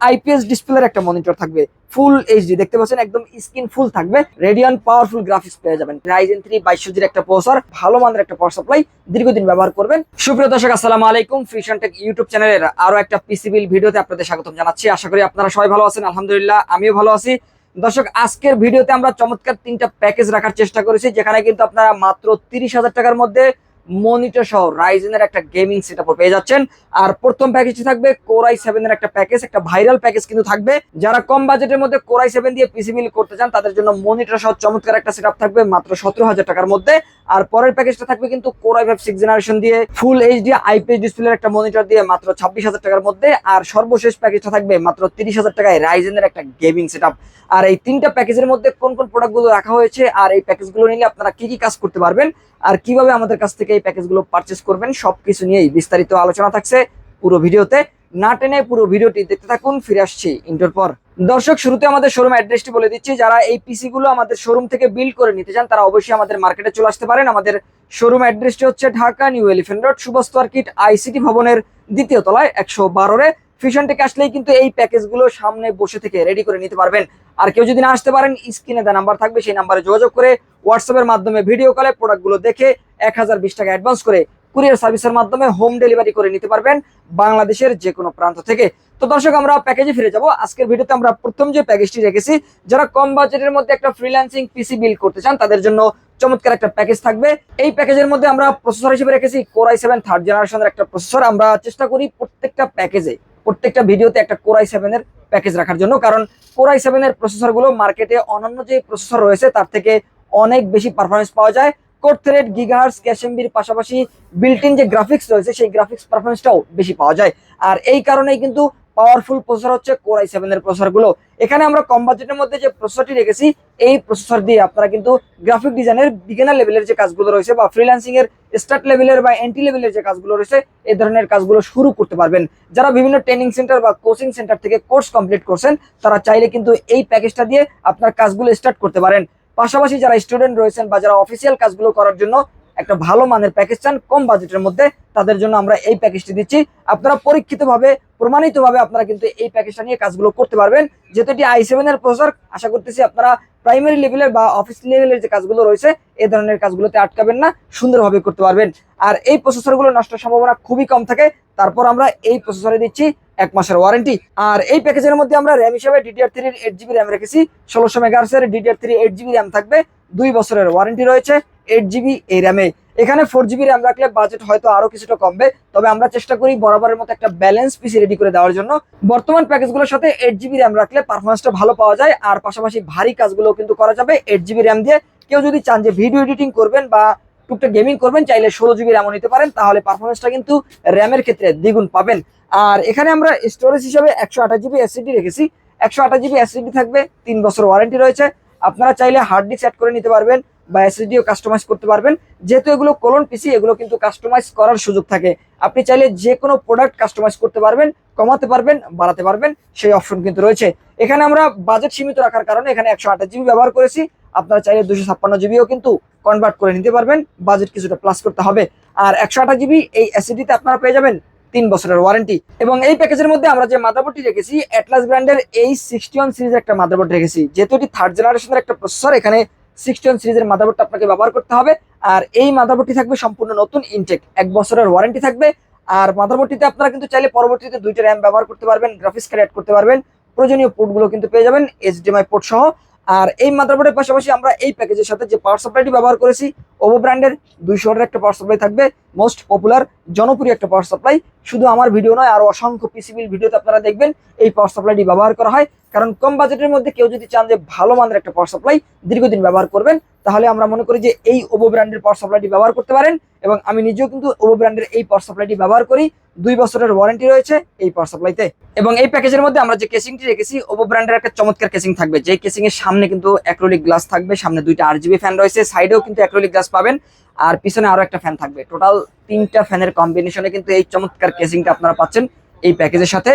IPS ডিসপ্লের একটা monitor থাকবে, ফুল এইচডি দেখতে পাচ্ছেন, একদম স্ক্রিন ফুল থাকবে, রেডিয়ান পাওয়ারফুল গ্রাফিক্স পেয়ে যাবেন, রাইজেন 3 2200 একটা প্রসেসর, ভালো মানের একটা পাওয়ার সাপ্লাই, দীর্ঘদিন ব্যবহার করবেন। সুপ্রিয় দর্শক, আসসালামু আলাইকুম। ফিউশন টেক ইউটিউব চ্যানেলের আরো একটা পিসি বিল ভিডিওতে আপনাদের স্বাগতম জানাচ্ছি। আশা করি আপনারা সবাই ভালো আছেন। আলহামদুলিল্লাহ, আমিও ভালো আছি। দর্শক, আজকের ভিডিওতে আমরা চমৎকার 3টা প্যাকেজ রাখার চেষ্টা করেছি, যেখানে কিন্তু আপনারা মাত্র 30,000 টাকার মধ্যে মনিটর সহ রাইজেনের একটা গেমিং সেটআপ পেয়ে যাচ্ছেন। আর প্রথম প্যাকেজটি থাকবে কোর i7 এর একটা প্যাকেজ, একটা ভাইরাল প্যাকেজ কিন্তু থাকবে। যারা কম বাজেটের মধ্যে কোর i7 দিয়ে পিসি বিল করতে চান তাদের জন্য মনিটর সহ চমৎকার একটা সেটআপ থাকবে মাত্র 17,000 টাকার মধ্যে। আর পরের প্যাকেজটা থাকবে কিন্তু কোর i5 6th জেনারেশন দিয়ে ফুল এইচডি আইপিএস ডিসপ্লের একটা মনিটর দিয়ে মাত্র 26,000 টাকার মধ্যে। আর সর্বশেষ প্যাকেজটা থাকবে মাত্র 30,000 টাকায় রাইজেনের একটা গেমিং সেটআপ। আর এই 3টা প্যাকেজের মধ্যে কোন কোন প্রোডাক্টগুলো রাখা হয়েছে, আর এই প্যাকেজগুলো নিলে আপনারা কি কি কাজ করতে পারবেন, আর কিভাবে আমাদের কাছ থেকে এই প্যাকেজগুলো পারচেজ করবেন, সবকিছু নিয়েই বিস্তারিত আলোচনা থাকছে পুরো ভিডিওতে। না টেনে পুরো ভিডিওটি দেখতে থাকুন। ফিরে আসছি ইন্টার পর। দর্শক, শুরুতে আমাদের শোরুম অ্যাড্রেসটি বলে দিচ্ছি। যারা এই পিসি গুলো আমাদের শোরুম থেকে বিল্ড করে নিতে চান তারা অবশ্যই আমাদের মার্কেটে চলে আসতে পারেন। আমাদের শোরুম অ্যাড্রেসটি হচ্ছে Dhaka new elephant road, Subhash market, ICT ভবনের 2য় তলায় 112-এ। ফিউশন টেক আসলেই কিন্তু এই প্যাকেজগুলো সামনে বসে থেকে রেডি করে নিতে পারবেন। আর কেউ যদি না আসতে পারেন, স্ক্রিনে দেওয়া নাম্বার থাকবে, সেই নাম্বারে যোগাযোগ করে হোয়াটসঅ্যাপের মাধ্যমে ভিডিও কলে প্রোডাক্টগুলো দেখে 1020 টাকা অ্যাডভান্স করে কুরিয়ার সার্ভিসের মাধ্যমে হোম ডেলিভারি করে নিতে পারবেন বাংলাদেশের যে কোনো প্রান্ত থেকে। তো দর্শক, আমরা প্যাকেজে ফিরে যাব। আজকের ভিডিওতে আমরা প্রথম যে প্যাকেজটি রেখেছি, যারা কম বাজেটের মধ্যে একটা ফ্রিল্যান্সিং পিসি বিল্ড করতে চান তাদের জন্য চমৎকার একটা প্যাকেজ থাকবে। এই প্যাকেজের মধ্যে আমরা প্রসেসর হিসেবে রেখেছি কোর i7 3rd জেনারেশনের একটা প্রসেসর। আমরা চেষ্টা করি প্রত্যেকটা প্যাকেজে, প্রত্যেকটা ভিডিওতে একটা কোর i7 এর প্যাকেজ রাখার জন্য, কারণ কোর i7 এর প্রসেসরগুলো মার্কেটে অন্যান্য যে প্রসেসর রয়েছে তার থেকে অনেক বেশি পারফরমেন্স পাওয়া যায়। কোর থ্রেড, গিগাহার্টজ, ক্যাশ-এমবির পাশাপাশি বিল্ট ইন যে গ্রাফিক্স রয়েছে সেই গ্রাফিক্স পারফরমেন্সটাও বেশি পাওয়া যায়। আর এই কারণেই কিন্তু পাওয়ারফুল প্রসেসর হচ্ছে কোর i7 এর প্রসেসরগুলো। এখানে আমরা কম বাজেটের মধ্যে যে প্রসেসরটি রেখেছি, এই প্রসেসর দিয়ে আপনারা কিন্তু গ্রাফিক ডিজাইনের বিগিনার লেভেলের যে কাজগুলো রয়েছে বা ফ্রিল্যান্সিং এর স্টার্ট লেভেলের বা এন্ট্রি লেভেলের যে কাজগুলো রয়েছে এই ধরনের কাজগুলো শুরু করতে পারবেন। যারা বিভিন্ন ট্রেনিং সেন্টার বা কোচিং সেন্টার থেকে কোর্স কমপ্লিট করছেন তারা চাইলে কিন্তু এই প্যাকেজটা দিয়ে আপনার কাজগুলো স্টার্ট করতে পারেন। পাশাপাশি যারা স্টুডেন্ট রয়েছেন বা যারা অফিসিয়াল কাজগুলো করার জন্য একটা ভালো মানের প্যাকেজ চান কম বাজেটের মধ্যে, তাদের জন্য আমরা এই প্যাকেজটি দিচ্ছি। আপনারা পরীক্ষিতভাবে, প্রমাণিতভাবে আপনারা কিন্তু এই প্যাকেজটা নিয়ে কাজগুলো করতে পারবেন। যেহেতু এটি i7 এর প্রসেসর, আশা করতেছি আপনারা প্রাইমারি লেভেলের বা অফিস লেভেলের যে কাজগুলো রয়েছে এই ধরনের কাজগুলোতে আটকাবেন না, সুন্দরভাবে করতে পারবেন। আর এই প্রসেসরগুলো নষ্টের সম্ভাবনা খুবই কম থাকে। তারপর আমরা এই প্রসেসরে দিচ্ছি 1 মাসের ওয়ারেন্টি। আর এই প্যাকেজের মধ্যে আমরা র্যাম হিসেবে DDR3 এর 8GB র্যাম রেখেছি। 1600 মেগাহার্টজ এর DDR3 8GB র্যাম থাকবে, 2 বছরের ওয়ারেন্টি রয়েছে 8GB এই র্যামে। এখানে 4GB র্যাম রাখলে বাজেট হয়তো আরো কিছুটা কমবে, তবে আমরা চেষ্টা করি বরাবরের মতো একটা ব্যালেন্স পিসি রেডি করে দেওয়ার জন্য। বর্তমান প্যাকেজগুলোর সাথে 8GB র্যাম রাখলে পারফরমেন্সটা ভালো পাওয়া যায়, আর পাশাপাশি ভারী কাজগুলো কিন্তু করা যাবে 8GB র্যাম দিয়ে। কেউ যদি চান যে ভিডিও এডিটিং করবেন বা টুকটাক গেমিং করবেন, চাইলে 16GB র্যামও নিতে পারেন, তাহলে পারফরমেন্সটা কিন্তু র্যামের ক্ষেত্রে দ্বিগুণ পাবেন। আর এখানে আমরা স্টোরেজ হিসেবে 128GB এসএসডি রেখেছি। 128GB এসএসডি থাকবে, 3 বছর ওয়ারেন্টি রয়েছে। আপনারা চাইলে হার্ড ডিস্ক অ্যাড করে নিতে পারবেন বা এসএসডিও কাস্টমাইজ করতে পারবেন। যেহেতু এগুলো কোলন পিসি, এগুলো কিন্তু কাস্টমাইজ করার সুযোগ থাকে। আপনি চাইলে যে কোনো প্রোডাক্ট কাস্টমাইজ করতে পারবেন, কমাতে পারবেন, বাড়াতে পারবেন, সেই অপশন কিন্তু রয়েছে। এখানে আমরা বাজেট সীমিত রাখার কারণে এখানে 128GB ব্যবহার করেছি। আপনারা চাইলে 256GBও কিন্তু কনভার্ট করে নিতে পারবেন, বাজেট কিছুটা প্লাস করতে হবে। আর 128GB এই এসএসডিতে আপনারা পেয়ে যাবেন 3 বছরের ওয়ারেন্টি। এবং এই প্যাকেজের মধ্যে আমরা যে মাদারবোর্ডটি রেখেছি, অ্যাটলাস ব্র্যান্ডের H61 সিরিজের একটা মাদারবোর্ড রেখেছি। যেহেতু এটি 3rd জেনারেশনের একটা প্রসেসর, এখানে 61 সিরিজের মাদারবোর্ডটা আপনাকে ব্যবহার করতে হবে। আর এই মাদারবোর্ডটি থাকবে সম্পূর্ণ নতুন ইনটেক, 1 বছরের ওয়ারেন্টি থাকবে। আর মাদারবোর্ডটিতে আপনারা কিন্তু চাইলে পরবর্তীতে 2টা র্যাম ব্যবহার করতে পারবেন, গ্রাফিক্স কার্ড অ্যাড করতে পারবেন, প্রয়োজনীয় পোর্টগুলো কিন্তু পেয়ে যাবেন HDMI পোর্ট সহ। আর এই মাদারবোর্ডের পাশাপাশি আমরা এই প্যাকেজের সাথে যে পাওয়ার সাপ্লাইটি ব্যবহার করেছি, ওভো ব্র্যান্ডের 200 ওয়াটের একটা পাওয়ার সাপ্লাই থাকবে, মোস্ট পপুলার জনপ্রিয় একটা পাওয়ার সাপ্লাই। শুধু আমার ভিডিও নয়, আরো অসংখ্য পিসিবিল ভিডিওতে আপনারা দেখবেন এই পাওয়ার সাপ্লাইটি ব্যবহার করা হয়। কারণ কম বাজেটের মধ্যে কেউ যদি চান যে ভালো মানের একটা পাওয়ার সাপ্লাই দীর্ঘদিন ব্যবহার করবেন, তাহলে আমরা মনে করি যে এই ওভো ব্র্যান্ডের পাওয়ার সাপ্লাইটি ব্যবহার করতে পারেন। এবং আমি নিজেও কিন্তু ওভো ব্র্যান্ডের এই পাওয়ার সাপ্লাইটি ব্যবহার করি, 2 বছরের ওয়ারেন্টি রয়েছে এই পাওয়ার সাপ্লাইতে। এবং এই প্যাকেজের মধ্যে আমরা যে কেসিংটি রেখেছি, ওভো ব্র্যান্ডের একটা চমৎকার কেসিং থাকবে, যে কেসিং এর সামনে কিন্তু অ্যাক্রিলিক গ্লাস থাকবে, সামনে 2টা RGB ফ্যান রয়েছে, সাইডেও কিন্তু অ্যাক্রিলিক গ্লাস পাবেন, আর পিছনে আরো একটা ফ্যান থাকবে। টোটাল 3টা ফ্যানের কম্বিনেশনে কিন্তু এই চমৎকার কেসিংটা আপনারা পাচ্ছেন এই প্যাকেজের সাথে।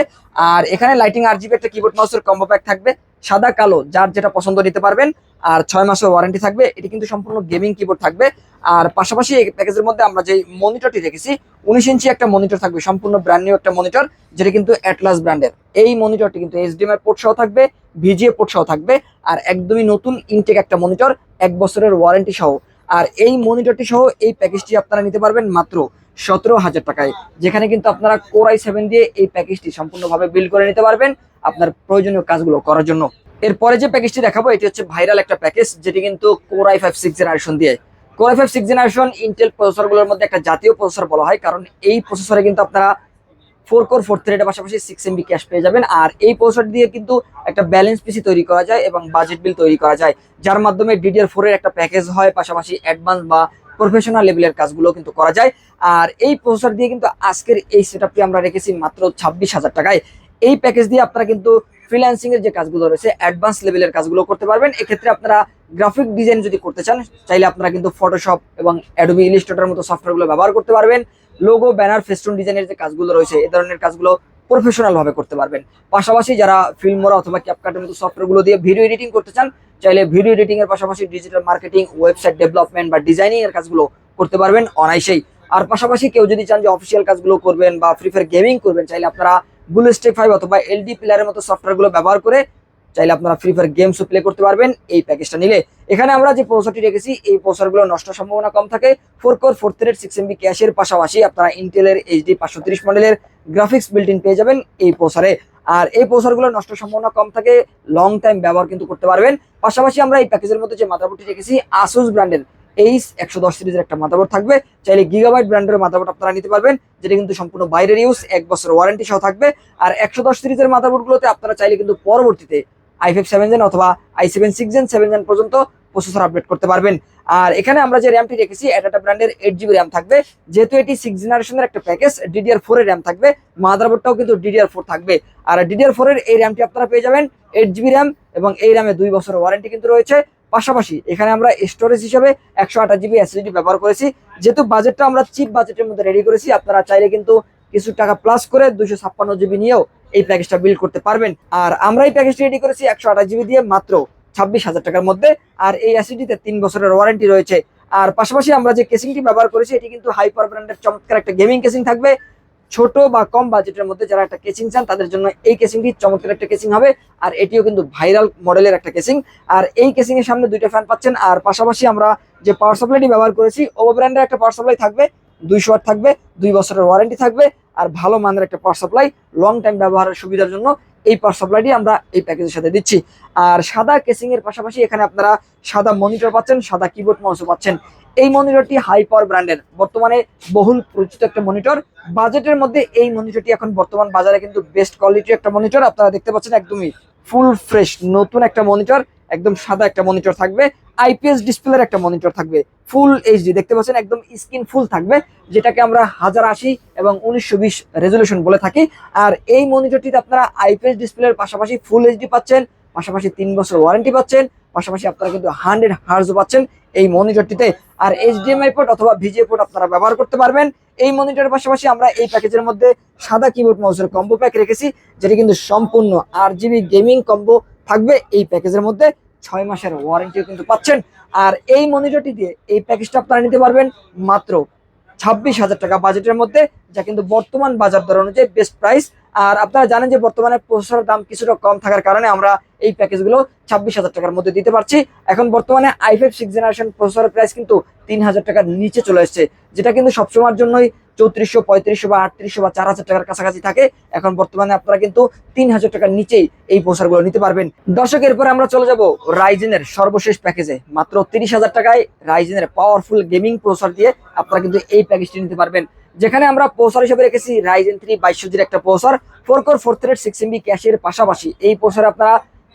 আর এখানে লাইটিং RGB একটা কিবোর্ড মাউসের কম্বো প্যাক থাকবে, সাদা কালো যার যেটা পছন্দ নিতে পারবেন। আর 6 মাসের ওয়ারেন্টি থাকবে। এটি কিন্তু সম্পূর্ণ গেমিং কিবোর্ড থাকবে। আর পাশাপাশি এই প্যাকেজের মধ্যে আমরা যে মনিটরটি রেখেছি 19 ইঞ্চি একটা মনিটর থাকবে, সম্পূর্ণ ব্র্যান্ড নিউ একটা মনিটর, যেটা কিন্তু অ্যাটলাস ব্র্যান্ডের। এই মনিটরটি কিন্তু HDMI পোর্ট সহ থাকবে, VGA পোর্ট সহ থাকবে। আর একদমই নতুন ইনটেক একটা মনিটর, 1 বছরের ওয়ারেন্টি সহ। আর এই মনিটরটি সহ এই প্যাকেজটি আপনারা নিতে পারবেন মাত্র 17,000 টাকায়, যেখানে কিন্তু আপনারা Core i7 দিয়ে এই প্যাকেজটি সম্পূর্ণভাবে বিল্ড করে নিতে পারবেন আপনার প্রয়োজনীয় কাজগুলো করার জন্য। এরপরে যে প্যাকেজটি দেখাবো এটি হচ্ছে ভাইরাল একটা প্যাকেজ, যেটি কিন্তু Core i5 6th জেনারেশন দিয়ে। Core i5 6th generation Intel প্রসেসরগুলোর মধ্যে একটা জাতীয় প্রসেসর বলা হয়, কারণ এই প্রসেসরে কিন্তু আপনারা 4 কোর 4 থ্রেডের পাশাপাশি 6 MB ক্যাশ পেয়ে যাবেন। আর এই প্রসেসর দিয়ে কিন্তু একটা ব্যালেন্স পিসি তৈরি করা যায় এবং বাজেট বিল তৈরি করা যায়, যার মাধ্যমে DDR4 এর একটা প্যাকেজ হয়, পাশাপাশি অ্যাডভান্স বা প্রফেশনাল লেভেলের কাজগুলো কিন্তু করা যায়। আর এই প্রসেসর দিয়ে কিন্তু আজকের এই সেটআপটি আমরা রেখেছি মাত্র 26,000 টাকায়। এই প্যাকেজ দিয়ে আপনারা কিন্তু ফ্রিল্যান্সিং এর যে কাজগুলো রয়েছে অ্যাডভান্স লেভেলের কাজগুলো করতে পারবেন। এক্ষেত্রে আপনারা গ্রাফিক ডিজাইন যদি করতে চান, চাইলে আপনারা কিন্তু ফটোশপ এবং অ্যাডোবি ইলাস্ট্রেটর মতো সফটওয়্যারগুলো ব্যবহার করতে পারবেন। লোগো, ব্যানার, ফেস্টুন ডিজাইনের যে কাজগুলো রয়েছে এই ধরনের কাজগুলো প্রফেশনাল ভাবে করতে পারবেন। পাশাপাশি যারা ফিল্মোরা অথবা ক্যাপকাটের মতো সফটওয়্যারগুলো দিয়ে ভিডিও এডিটিং করতে চান, চাইলে ভিডিও এডিটিং এর পাশাপাশি ডিজিটাল মার্কেটিং, ওয়েবসাইট ডেভেলপমেন্ট বা ডিজাইনিং এর কাজগুলো করতে পারবেন অনায়াসেই। আর পাশাপাশি কেউ যদি চান যে অফিসিয়াল কাজগুলো করবেন বা ফ্রি ফায়ার গেমিং করবেন, চাইলে আপনারা বুলস্টেক 5 অথবা LD প্লেয়ারের মতো সফটওয়্যারগুলো ব্যবহার করে চাইলে আপনারা ফ্রি ফায়ার গেমসও প্লে করতে পারবেন এই প্যাকেজটা নিলে। এখানে আমরা যে প্রসেসরটি রেখেছি এই প্রসেসরগুলো নষ্ট সম্ভাবনা কম থাকে। 4 কোর 4 থ্রেড 6 MB ক্যাশের পাশাপাশি আপনারা ইন্টেলের HD 530 মডেলের গ্রাফিক্স বিল্ট ইন পেয়ে যাবেন এই প্রসেসরে। আর এই প্রসেসরগুলো নষ্ট সম্ভাবনা কম থাকে, লং টাইম ব্যবহার কিন্তু করতে পারবেন। পাশাপাশি আমরা এই প্যাকেজের মধ্যে যে মাদারবোর্ডটি রেখেছি Asus ব্র্যান্ডের Ace 110 সিরিজের একটা মাদারবোর্ড থাকবে, চাইলে গিগাবাইট ব্র্যান্ডের মাদারবোর্ড আপনারা নিতে পারবেন, যেটা কিন্তু সম্পূর্ণ বাইরের ইউজ, 1 বছর ওয়ারেন্টি সহ থাকবে। আর 110 সিরিজের মাদারবোর্ডগুলোতে আপনারা চাইলে কিন্তু পরবর্তীতে i5 7 জেন অথবা i7 6 জেন 7 জেন পর্যন্ত প্রসেসর আপডেট করতে পারবেন। আর এখানে আমরা যে র্যামটি রেখেছি এটা ব্র্যান্ডের 8GB র্যাম থাকবে, যেহেতু এটি 6 জেনারেশনের একটা প্যাকেজ, DDR4 এর র্যাম থাকবে, মাদারবোর্ডটাও কিন্তু DDR4 থাকবে। আর DDR4 এর এই র্যামটি আপনারা পেয়ে যাবেন 8GB র্যাম, এবং এই র্যামে 2 বছরের ওয়ারেন্টি কিন্তু রয়েছে। পাশাপাশি এখানে আমরা স্টোরেজ হিসেবে 128GB SSD ব্যবহার করেছি, যেহেতু বাজেটটা আমরা চিপ বাজেটের মধ্যে রেডি করেছি। আপনারা চাইলে কিন্তু কিছু টাকা প্লাস করে 256GB নিয়েও এই প্যাকেজটা বিল্ড করতে পারবেন। আর আমরা এই প্যাকেজটা রেডি করেছি 128GB দিয়ে মাত্র 26,000 টাকার মধ্যে। আর এই SSD-তে 3 বছরের ওয়ারেন্টি রয়েছে। আর পাশাপাশি আমরা যে কেসিংটি ব্যবহার করেছি এটি কিন্তু হাইপার ব্র্যান্ডের চমৎকার একটা গেমিং কেসিং থাকবে। ছোট বা কম বাজেটের মধ্যে যারা একটা কেসিং চান তাদের জন্য এই কেসিংটি চমৎকার একটা কেসিং হবে। আর এটিও কিন্তু ভাইরাল মডেলের একটা কেসিং। আর এই কেসিং এর সামনে 2টা ফ্যান পাচ্ছেন। আর পাশাপাশি আমরা যে পাওয়ার সাপ্লাইটি ব্যবহার করেছি ওভো ব্র্যান্ডের একটা পাওয়ার সাপ্লাই থাকবে, 200 ওয়াট থাকবে, 2 বছরের ওয়ারেন্টি থাকবে। আর ভালো মানের একটা পাওয়ার সাপ্লাই, লং টাইম ব্যবহারের সুবিধার জন্য এই পাওয়ার সাপ্লাইটি আমরা এই প্যাকেজের সাথে দিচ্ছি। আর সাদা কেসিং এর পাশাপাশি এখানে আপনারা সাদা মনিটর পাচ্ছেন, সাদা কিবোর্ড মাউসও পাচ্ছেন। এই মনিটরটি হাই পাওয়ার ব্র্যান্ডের বর্তমানে বহুল পরিচিত একটা মনিটর। বাজেটের মধ্যে এই মনিটরটি এখন বর্তমান বাজারে কিন্তু বেস্ট কোয়ালিটির একটা মনিটর। আপনারা দেখতে পাচ্ছেন একদমই ফুল ফ্রেশ নতুন একটা মনিটর, একদম সাদা একটা মনিটর থাকবে, IPS ডিসপ্লের একটা মনিটর থাকবে, ফুল HD দেখতে পাচ্ছেন, একদম স্ক্রিন ফুল থাকবে, যেটাকে আমরা 1080 এবং 1920 রেজলিউশন বলে থাকি। আর এই মনিটরটিতে আপনারা IPS ডিসপ্লের পাশাপাশি ফুল HD পাচ্ছেন, পাশাপাশি 3 বছর ওয়ারেন্টি পাচ্ছেন, পাশাপাশি আপনারা কিন্তু 100 হার্জ পাচ্ছেন এই মনিটরটিতে। আর HDMI পোর্ট অথবা VGA পোর্ট আপনারা ব্যবহার করতে পারবেন এই মনিটরের পাশাপাশি। আমরা এই প্যাকেজের মধ্যে সাদা কিবোর্ড মাউসের কম্বো প্যাক রেখেছি, যেটি কিন্তু সম্পূর্ণ RGB গেমিং কম্বো থাকবে এই প্যাকেজের মধ্যে, 6 মাসের ওয়ারেন্টিও কিন্তু পাচ্ছেন। আর এই মনিটরটি দিয়ে এই প্যাকেজটা আপনারা নিতে পারবেন মাত্র 26,000 টাকা বাজেটের মধ্যে, যা কিন্তু বর্তমান বাজার দর অনুযায়ী বেস্ট প্রাইস। আর আপনারা জানেন যে বর্তমানে প্রসেসরের দাম কিছুটা কম থাকার কারণে আমরা এই প্যাকেজগুলো 26,000 টাকার মধ্যে দিতে পারছি। এখন বর্তমানে i5 6 জেনারেশন প্রসেসরের প্রাইস কিন্তু 3,000 টাকার নিচে চলে এসেছে, যেটা কিন্তু সবসময়ের জন্যই 3400, 3500 বা 3800 বা 4,000 টাকার কাছাকাছি থাকে। এখন বর্তমানে আপনারা কিন্তু 3,000 টাকার নিচেই এই প্রসেসরগুলো নিতে পারবেন। দর্শক, এরপরে আমরা চলে যাব রাইজেনের সর্বশেষ প্যাকেজে। মাত্র 30,000 টাকায় রাইজেনের পাওয়ারফুল গেমিং প্রসেসর দিয়ে আপনারা কিন্তু এই প্যাকেজটি নিতে পারবেন, যেখানে আমরা প্রসেসর হিসেবে রেখেছি Ryzen 3 2200 একটা প্রসেসর, 4 কোর 4 থ্রেড 6 MB ক্যাশের পাশাপাশি এই প্রসেসরে আপনারা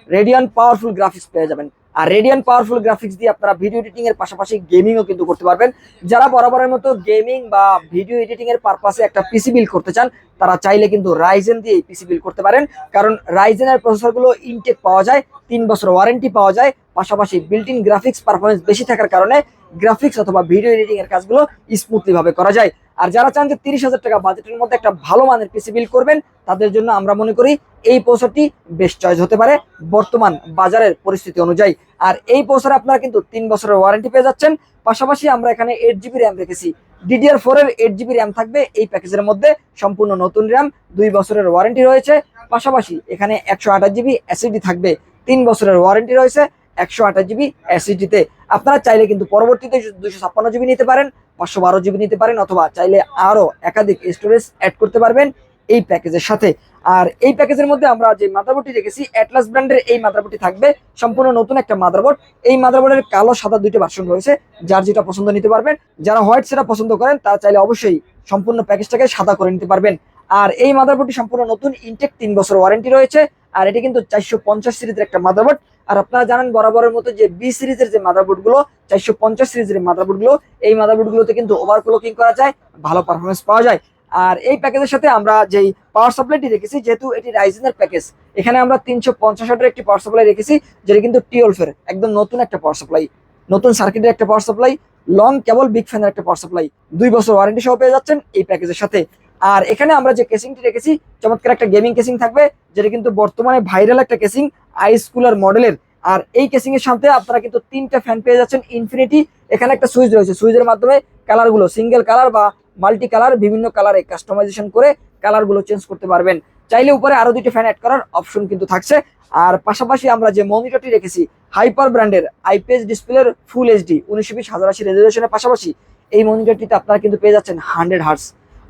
রেডিয়ান পাওয়ারফুল গ্রাফিক্স পেয়ে যাবেন। আর রেডিয়ান পাওয়ারফুল গ্রাফিক্স দিয়ে আপনারা ভিডিও এডিটিং এর পাশাপাশি গেমিংও কিন্তু করতে পারবেন। যারা বরাবরের মতো গেমিং বা ভিডিও এডিটিং এর পারপাসে একটা পিসি বিল্ড করতে চান, তারা চাইলে কিন্তু রাইজেন দিয়ে পিসি বিল্ড করতে পারেন, কারণ রাইজেনের প্রসেসরগুলো ইনটেক পাওয়া যায়, 3 বছর ওয়ারেন্টি পাওয়া যায়, পাশাপাশি বিল্ট ইন গ্রাফিক্স পারফরমেন্স বেশি থাকার কারণে গ্রাফিক্স অথবা ভিডিও এডিটিং এর কাজগুলো স্মুথলি ভাবে করা যায়। আর যারা চান যে 30,000 টাকা বাজেটের মধ্যে একটা ভালো মানের পিসি বিল্ড করবেন, তাদের জন্য আমরা মনে করি এই প্রসেসরটি বেস্ট চয়েস হতে পারে বর্তমান বাজারের পরিস্থিতি অনুযায়ী। আর এই প্রসেসরে আপনারা কিন্তু 3 বছরের ওয়ারেন্টি পেয়ে যাচ্ছেন। পাশাপাশি আমরা এখানে 8GB র্যাম রেখেছি, DDR4 এর 8GB র্যাম থাকবে এই প্যাকেজের মধ্যে, সম্পূর্ণ নতুন র্যাম, 2 বছরের ওয়ারেন্টি রয়েছে। পাশাপাশি এখানে 128GB SSD থাকবে, 3 বছরের ওয়ারেন্টি রয়েছে 128GB SSD-তে। আপনারা চাইলে কিন্তু পরবর্তীতে 256GB নিতে পারেন, 512GB নিতে পারেন, অথবা চাইলে আরো একাধিক স্টোরেজ অ্যাড করতে পারবেন এই প্যাকেজের সাথে। আর এই প্যাকেজের মধ্যে আমরা যে মাদারবোর্ডটি রেখেছি অ্যাটলাস ব্র্যান্ডের এই মাদারবোর্ডটি থাকবে, সম্পূর্ণ নতুন একটা মাদারবোর্ড। এই মাদারবোর্ডের কালো সাদা দুইটা ভার্সন রয়েছে, যার যেটা পছন্দ নিতে পারবেন। যারা হোয়াইট সেটা পছন্দ করেন তারা চাইলে অবশ্যই সম্পূর্ণ প্যাকেজটাকে সাদা করে নিতে পারবেন। আর এই মাদারবোর্ডটি সম্পূর্ণ নতুন, ইনটেক, 3 বছর ওয়ারেন্টি রয়েছে। আর এটি কিন্তু 450 সিরিজের একটা মাদারবোর্ড। আর আপনারা জানেন বরাবরের মতো যে বি সিরিজের যে মাদারবোর্ড গুলো, 450 সিরিজের মাদারবোর্ড গুলো, এই মাদারবোর্ড গুলোতে কিন্তু ওভারক্লকিং করা যায়, ভালো পারফরমেন্স পাওয়া যায়। আর এই প্যাকেজের সাথে আমরা যেই পাওয়ার সাপ্লাইটি রেখেছি, যেহেতু এটি রাইজেনের প্যাকেজ, এখানে আমরা 350 ওয়াটের একটি পাওয়ার সাপ্লাই রেখেছি, যেটা কিন্তু টিওলফের একদম নতুন একটা পাওয়ার সাপ্লাই, নতুন সার্কিটের একটা পাওয়ার সাপ্লাই, লং কেবল বিগ ফ্যানের একটা পাওয়ার সাপ্লাই, 2 বছর ওয়ারেন্টি সহ পেয়ে যাচ্ছেন এই প্যাকেজের সাথে। আর এখানে আমরা যে কেসিংটি রেখেছি, চমৎকার একটা গেমিং কেসিং থাকবে, যেটা কিন্তু বর্তমানে ভাইরাল একটা কেসিং, আইস কুলার মডেলের। আর এই কেসিং এর সাথে আপনারা কিন্তু 3টা ফ্যান পেয়ে যাচ্ছেন ইনফিনিটি। এখানে একটা সুইচ রয়েছে, সুইচের মাধ্যমে কালারগুলো সিঙ্গেল কালার বা মাল্টি কালার, বিভিন্ন কালারে কাস্টমাইজেশন করে কালারগুলো চেঞ্জ করতে পারবেন। চাইলে উপরে আরো 2টি ফ্যান অ্যাড করার অপশন কিন্তু থাকছে। আর পাশাপাশি আমরা যে মনিটরটি রেখেছি, হাইপার ব্র্যান্ডের আইপিএস ডিসপ্লের ফুল এইচডি 1920 রেজলিউশনের পাশাপাশি এই মনিটরটিতে আপনারা কিন্তু পেয়ে যাচ্ছেন 100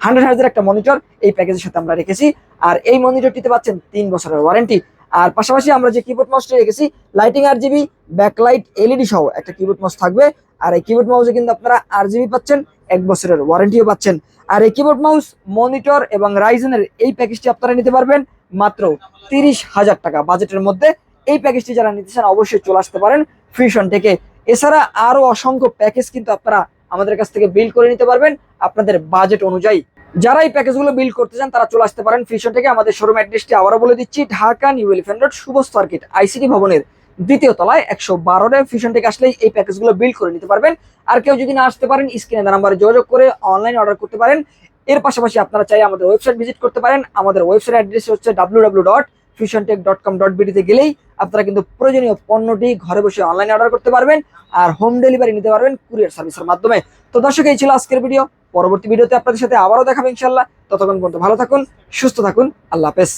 হার্টজের একটা মনিটর এই প্যাকেজের সাথে আমরা রেখেছি। আর এই মনিটরটিতে পাচ্ছেন 3 বছরের ওয়ারেন্টি। আর পাশাপাশি আমরা যে কিবোর্ড মাউসটি রেখেছি, লাইটিং RGB, ব্যাকলাইট, এলইডি সহ একটা কিবোর্ড মাউস থাকবে। আর এই কিবোর্ড মাউসে কিন্তু আপনারা RGB পাচ্ছেন, 1 বছরের ওয়ারেন্টিও পাচ্ছেন। আর এই কিবোর্ড মাউস, মনিটর এবং রাইজেনের এই প্যাকেজটি আপনারা নিতে পারবেন মাত্র 30,000 টাকা বাজেটের মধ্যে। এই প্যাকেজটি যারা নিতে চান অবশ্যই চলে আসতে পারেন ফিউশন টেকে। এছাড়া আরো অসংখ্য প্যাকেজ কিন্তু আপনারা আমাদের কাছ থেকে বিল্ড করে নিতে পারবেন আপনাদের বাজেট অনুযায়ী। যারা এই প্যাকেজগুলো বিল্ড করতে চান তারা চলে আসতে পারেন ফিউশন থেকে। আমাদের শোরুম অ্যাড্রেসটি আবারও বলে দিচ্ছি, ঢাকা নিউ এলিফ্যান্ট রোড, শুভ সার্কিট আইসিটি ভবনের 2য় তলায় 112 ফিউশন থেকে আসলেই এই প্যাকেজগুলো বিল্ড করে নিতে পারবেন। আর কেউ যদি না আসতে পারেন, স্ক্রিনে দেওয়া নাম্বারে যোগাযোগ করে অনলাইন অর্ডার করতে পারেন। এর পাশাপাশি আপনারা চাই আমাদের ওয়েবসাইট ভিজিট করতে পারেন। আমাদের ওয়েবসাইট অ্যাড্রেস হচ্ছে www.fusiontech.com.bd তে গেলেই আপনারা কিন্তু প্রয়োজনীয় পণ্যটি ঘরে বসে অনলাইনে অর্ডার করতে পারবেন আর হোম ডেলিভারি নিতে পারবেন কুরিয়ার সার্ভিসের মাধ্যমে। তো দর্শক, এই ছিল আজকের ভিডিও। পরবর্তী ভিডিওতে আপনাদের সাথে আবারও দেখাবো ইনশাল্লাহ। ততক্ষণ পর্যন্ত ভালো থাকুন, সুস্থ থাকুন, আল্লাহ হাফেজ।